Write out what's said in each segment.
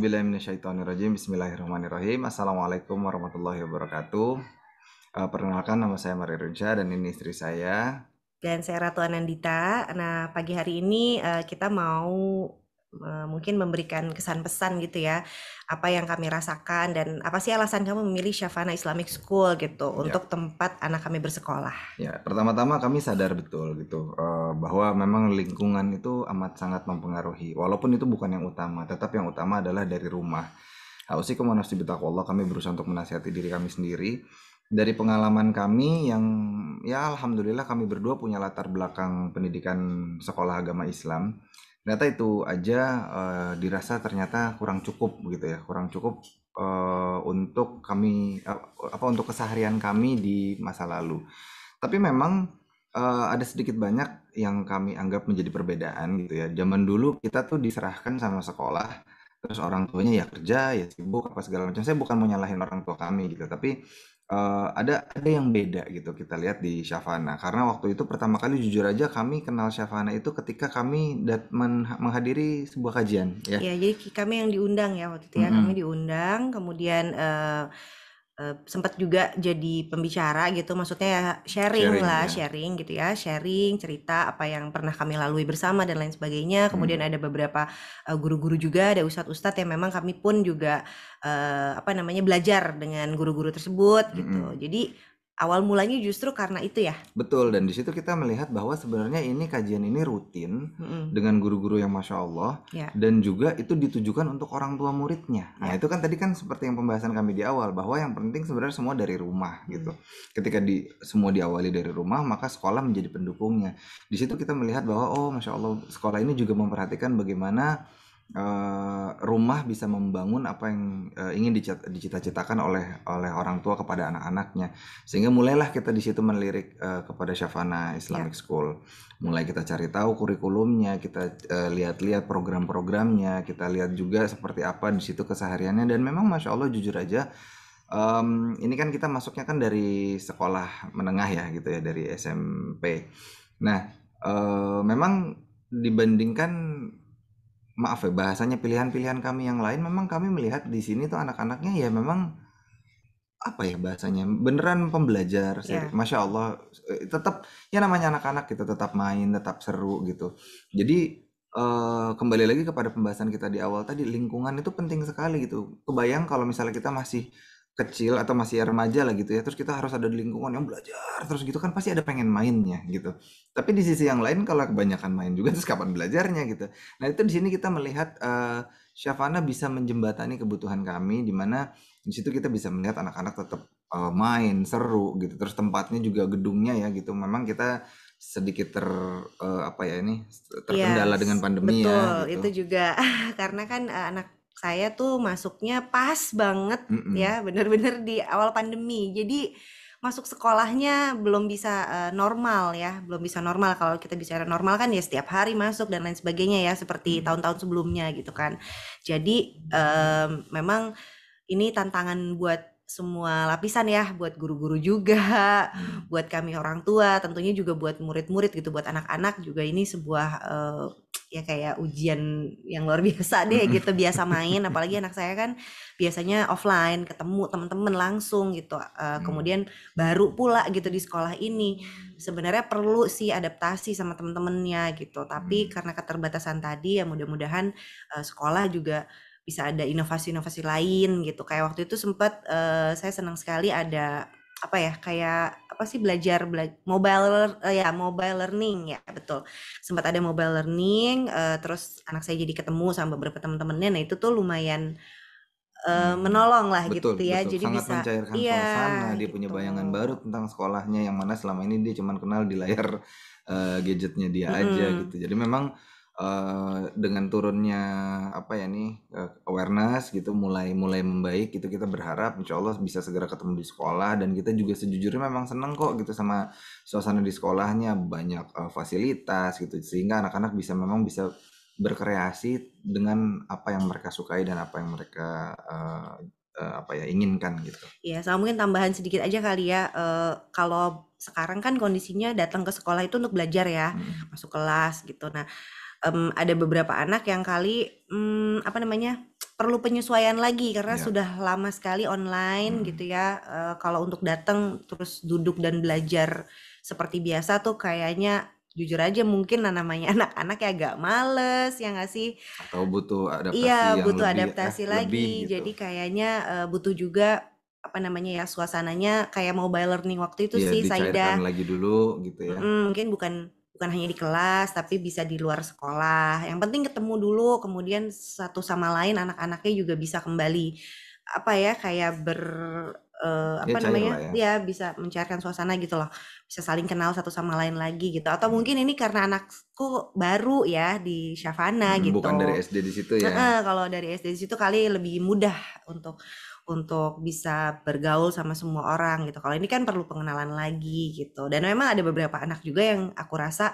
A'udzubillahiminasyaitonirrajim. Bismillahirrahmanirrahim. Assalamualaikum warahmatullahi wabarakatuh. Perkenalkan, nama saya Mario Rinca dan ini istri saya. Dan saya Ratu Anandita. Nah, pagi hari ini kita mau mungkin memberikan kesan pesan gitu ya, apa yang kami rasakan dan apa sih alasan kamu memilih Syafana Islamic School gitu Ya, untuk tempat anak kami bersekolah. ya. Pertama-tama kami sadar betul gitu bahwa memang lingkungan itu amat sangat mempengaruhi. Walaupun itu bukan yang utama, tetap yang utama adalah dari rumah. Ausikum wa nafsi bitaqwallah, kami berusaha untuk menasihati diri kami sendiri. Dari pengalaman kami yang ya alhamdulillah kami berdua punya latar belakang pendidikan sekolah agama Islam. Ternyata itu aja dirasa ternyata kurang cukup gitu ya, kurang cukup untuk kami apa untuk keseharian kami di masa lalu. Tapi memang ada sedikit banyak yang kami anggap menjadi perbedaan gitu ya. Zaman dulu kita tuh diserahkan sama sekolah, terus orang tuanya ya kerja, ya sibuk apa segala macam. Saya bukan mau nyalahin orang tua kami gitu, tapi ada yang beda gitu kita lihat di Syafana. Karena waktu itu pertama kali jujur aja kami kenal Syafana itu ketika kami menghadiri sebuah kajian ya. Ya, jadi kami yang diundang ya waktu itu ya, kami Mm-mm. diundang, kemudian sempat juga jadi pembicara gitu, maksudnya ya sharing Sharing lah, ya. sharing gitu ya, sharing cerita apa yang pernah kami lalui bersama dan lain sebagainya. Kemudian Mm. ada beberapa guru-guru juga, ada ustadz-ustadz yang memang kami pun juga apa namanya belajar dengan guru-guru tersebut gitu. Mm-mm. Jadi awal mulanya justru karena itu ya. Betul, dan di situ kita melihat bahwa sebenarnya ini kajian ini rutin Mm-mm. dengan guru-guru yang Masya Allah, Ya, dan juga itu ditujukan untuk orang tua muridnya. Nah, ya. itu kan tadi kan seperti yang pembahasan kami di awal, bahwa yang penting sebenarnya semua dari rumah gitu. Mm. Ketika semua diawali dari rumah, maka sekolah menjadi pendukungnya. Di situ kita melihat bahwa, oh Masya Allah, sekolah ini juga memperhatikan bagaimana rumah bisa membangun apa yang ingin dicita-citakan oleh oleh orang tua kepada anak-anaknya. Sehingga mulailah kita di situ melirik kepada Syafana Ya. Islamic School. Mulai kita cari tahu kurikulumnya, kita lihat-lihat program-programnya, kita lihat juga seperti apa di situ kesehariannya. Dan memang Masya Allah jujur aja, ini kan kita masuknya kan dari sekolah menengah ya gitu ya, dari SMP. Nah, memang dibandingkan, maaf ya bahasanya, pilihan-pilihan kami yang lain, memang kami melihat di sini tuh anak-anaknya ya memang apa ya bahasanya, beneran pembelajar Ya. Masya Allah, tetap ya namanya anak-anak gitu, tetap main, tetap seru gitu. Jadi kembali lagi kepada pembahasan kita di awal tadi, lingkungan itu penting sekali gitu. Kebayang kalau misalnya kita masih kecil atau masih remaja lah gitu ya, terus kita harus ada di lingkungan yang belajar terus gitu kan, pasti ada pengen mainnya gitu. Tapi di sisi yang lain kalau kebanyakan main juga, terus kapan belajarnya gitu. Nah itu di sini kita melihat Syafana bisa menjembatani kebutuhan kami, di mana di situ kita bisa melihat anak-anak tetap main seru gitu, terus tempatnya juga, gedungnya ya gitu, memang kita sedikit apa ya ini, Iya, terkendala dengan pandemi betul. ya Itu gitu. juga karena kan anak saya tuh masuknya pas banget ya, Mm-mm. bener-bener di awal pandemi. Jadi masuk sekolahnya belum bisa normal ya, belum bisa normal. Kalau kita bicara normal kan ya setiap hari masuk dan lain sebagainya ya, seperti Mm. tahun-tahun sebelumnya gitu kan. Jadi memang ini tantangan buat semua lapisan ya, buat guru-guru juga, Mm. buat kami orang tua, tentunya juga buat murid-murid gitu, buat anak-anak juga ini sebuah ya kayak ujian yang luar biasa deh Mm-mm. gitu, biasa main, apalagi anak saya kan biasanya offline, ketemu teman-teman langsung gitu, Mm. kemudian baru pula gitu di sekolah ini, sebenarnya perlu sih adaptasi sama teman-temannya gitu, tapi Mm. karena keterbatasan tadi ya mudah-mudahan sekolah juga bisa ada inovasi-inovasi lain gitu. Kayak waktu itu sempat saya senang sekali ada apa ya kayak apa sih mobile ya mobile learning ya betul. Sempat ada mobile learning terus anak saya jadi ketemu sama beberapa teman-temannya. Nah, itu tuh lumayan Hmm. menolong lah Betul, gitu ya. betul. Jadi Sangat bisa mencairkan iya suasana. Dia punya gitu. bayangan baru tentang sekolahnya, yang mana selama ini dia cuma kenal di layar gadgetnya dia aja gitu. Mm-mm. Jadi memang dengan turunnya apa ya nih, awareness gitu, mulai mulai membaik gitu, kita berharap insya Allah bisa segera ketemu di sekolah, dan kita juga sejujurnya memang seneng kok gitu sama suasana di sekolahnya, banyak fasilitas gitu, sehingga anak-anak bisa memang bisa berkreasi dengan apa yang mereka sukai dan apa yang mereka apa ya inginkan gitu. Ya, sama mungkin tambahan sedikit aja kali ya. Kalau sekarang kan kondisinya datang ke sekolah itu untuk belajar ya, Mm. masuk kelas gitu. Nah, ada beberapa anak yang kali apa namanya? perlu penyesuaian lagi karena Ya. sudah lama sekali online Mm-mm. gitu ya. Kalau untuk datang terus duduk dan belajar seperti biasa tuh kayaknya jujur aja mungkin namanya anak-anak ya agak males ya nggak sih? Atau butuh Iya, adaptasi yang butuh lebih adaptasi lebih lagi. gitu. Jadi kayaknya butuh juga apa namanya ya suasananya kayak mobile learning waktu itu Iya, sih dicairkan Saida. lagi dulu gitu ya. Mungkin bukan bukan hanya di kelas tapi bisa di luar sekolah. Yang penting ketemu dulu, kemudian satu sama lain anak-anaknya juga bisa kembali apa ya kayak Ya apa cair namanya? lah ya. Ya bisa mencairkan suasana gitu loh. Bisa saling kenal satu sama lain lagi gitu. Atau Mm. mungkin ini karena anakku baru ya di Shavana Bukan dari gitu. SD di situ ya. Heeh, kalau dari SD di situ kali lebih mudah untuk bisa bergaul sama semua orang gitu. Kalau ini kan perlu pengenalan lagi gitu. Dan memang ada beberapa anak juga yang aku rasa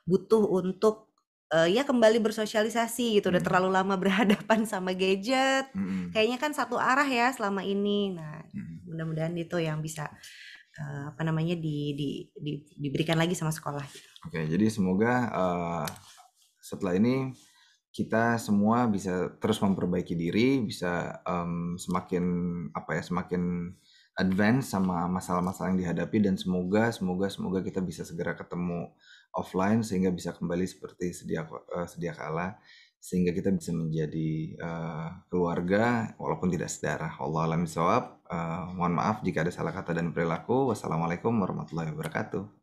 butuh untuk ya kembali bersosialisasi gitu. Udah Mm. terlalu lama berhadapan sama gadget. Mm-mm. Kayaknya kan satu arah ya selama ini. Nah, Mm. mudah-mudahan itu yang bisa apa namanya diberikan lagi sama sekolah. Oke, jadi semoga setelah ini kita semua bisa terus memperbaiki diri, bisa semakin apa ya, semakin advance sama masalah-masalah yang dihadapi, dan semoga kita bisa segera ketemu offline sehingga bisa kembali seperti sedia kala, sehingga kita bisa menjadi keluarga walaupun tidak sedarah. Wallahu a'lam bishawab. Mohon maaf jika ada salah kata dan perilaku. Wassalamualaikum warahmatullahi wabarakatuh.